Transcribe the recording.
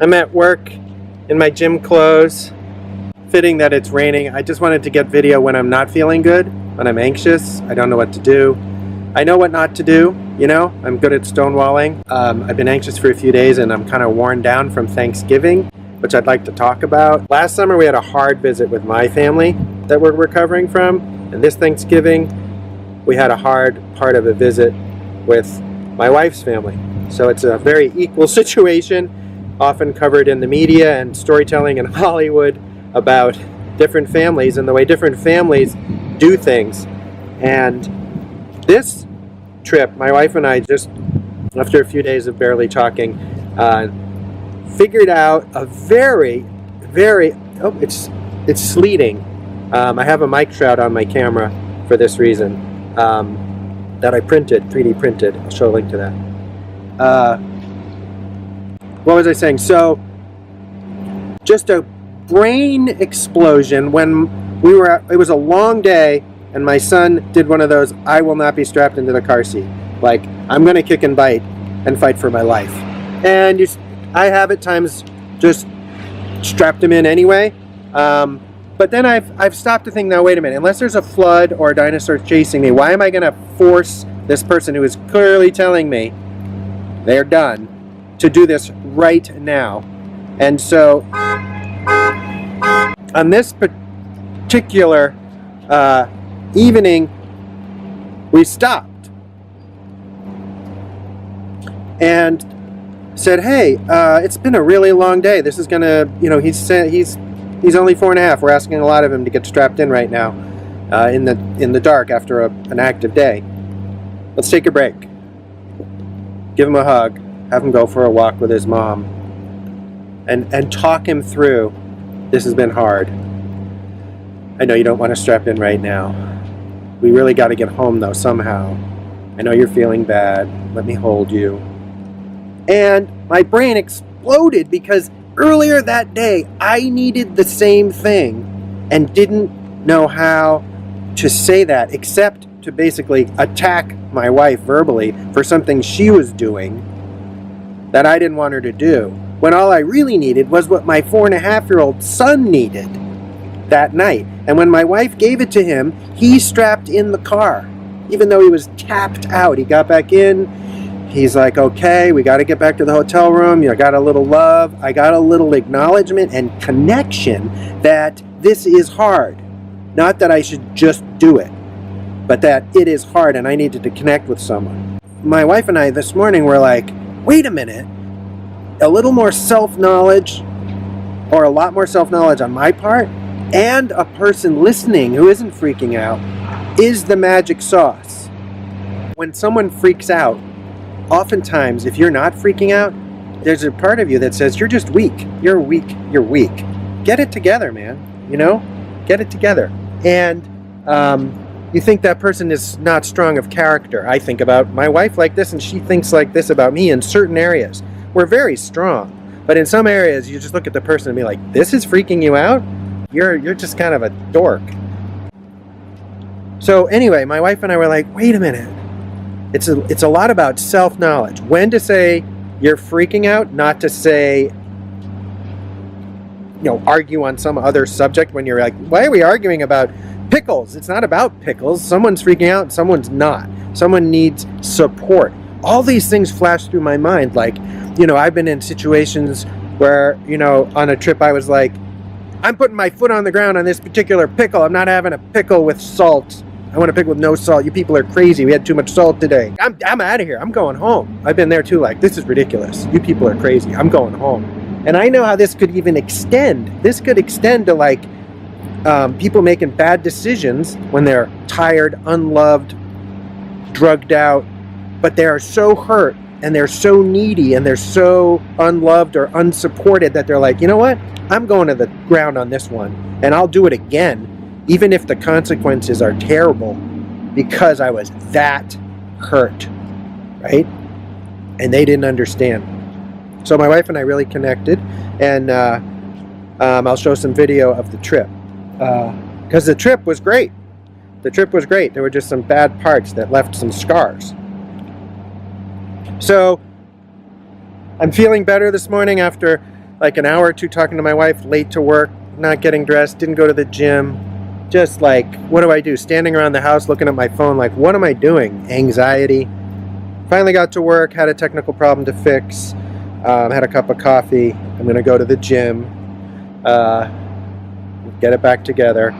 I'm at work in my gym clothes. Fitting that it's raining. I just wanted to get video when I'm not feeling good, when I'm anxious, I don't know what to do. I know what not to do, you know, I'm good at stonewalling. I've been anxious for a few days and I'm kind of worn down from Thanksgiving, which I'd like to talk about. Last summer we had a hard visit with my family that we're recovering from, and this Thanksgiving we had a hard part of a visit with my wife's family. So it's a very equal situation, often covered in the media and storytelling in Hollywood about different families and the way different families do things. And this trip, my wife and I, just after a few days of barely talking, figured out a very, it's sleeting. I have a mic shroud on my camera for this reason, that I printed, 3D printed. I'll show a link to that. What was I saying? So, just a brain explosion when it was a long day and my son did one of those I will not be strapped into the car seat, like I'm gonna kick and bite and fight for my life, and I have at times just strapped him in anyway, but then I've stopped to think, now wait a minute, unless there's a flood or a dinosaur chasing me, why am I gonna force this person who is clearly telling me they're done to do this right now? And so on this particular evening, we stopped and said, hey, it's been a really long day. This is gonna, you know, he's only 4.5. We're asking a lot of him to get strapped in right now, in the dark after an active day. Let's take a break. Give him a hug. Have him go for a walk with his mom, and talk him through. This has been hard. I know you don't want to strap in right now. We really got to get home though somehow. I know you're feeling bad. Let me hold you. And my brain exploded because earlier that day I needed the same thing and didn't know how to say that except to basically attack my wife verbally for something she was doing that I didn't want her to do, when all I really needed was what my 4.5-year-old son needed that night. And when my wife gave it to him, he strapped in the car. Even though he was tapped out, he got back in. He's like, okay, we got to get back to the hotel room. I got a little love. I got a little acknowledgement and connection that this is hard. Not that I should just do it, but that it is hard and I needed to connect with someone. My wife and I this morning were like, wait a minute, a little more self-knowledge, or a lot more self-knowledge on my part, and a person listening who isn't freaking out, is the magic sauce. When someone freaks out, oftentimes, if you're not freaking out, there's a part of you that says, you're just weak. You're weak. You're weak. Get it together, man. You know? Get it together. And you think that person is not strong of character. I think about my wife like this, and she thinks like this about me in certain areas. We're very strong. But in some areas, you just look at the person and be like, this is freaking you out? You're just kind of a dork. So anyway, my wife and I were like, wait a minute. It's a lot about self-knowledge. When to say you're freaking out, not to say, you know, argue on some other subject when you're like, why are we arguing about pickles? It's not about pickles. Someone's freaking out, someone's not. Someone needs support. All these things flash through my mind. Like, you know, I've been in situations where, you know, on a trip I was like, I'm putting my foot on the ground on this particular pickle. I'm not having a pickle with salt. I want a pickle with no salt. You people are crazy. We had too much salt today. I'm out of here. I'm going home. I've been there too, like, this is ridiculous. You people are crazy. I'm going home. And I know how this could even extend. This could extend to, like, people making bad decisions when they're tired, unloved, drugged out, but they are so hurt and they're so needy and they're so unloved or unsupported that they're like, you know what? I'm going to the ground on this one, and I'll do it again, even if the consequences are terrible, because I was that hurt, right? And they didn't understand. So my wife and I really connected, and I'll show some video of the trip, because the trip was great. The trip was great. There were just some bad parts that left some scars. So I'm feeling better this morning after like an hour or two talking to my wife, late to work, not getting dressed, didn't go to the gym. Just like, what do I do? Standing around the house looking at my phone like, what am I doing? Anxiety. Finally got to work, had a technical problem to fix, had a cup of coffee. I'm going to go to the gym, get it back together.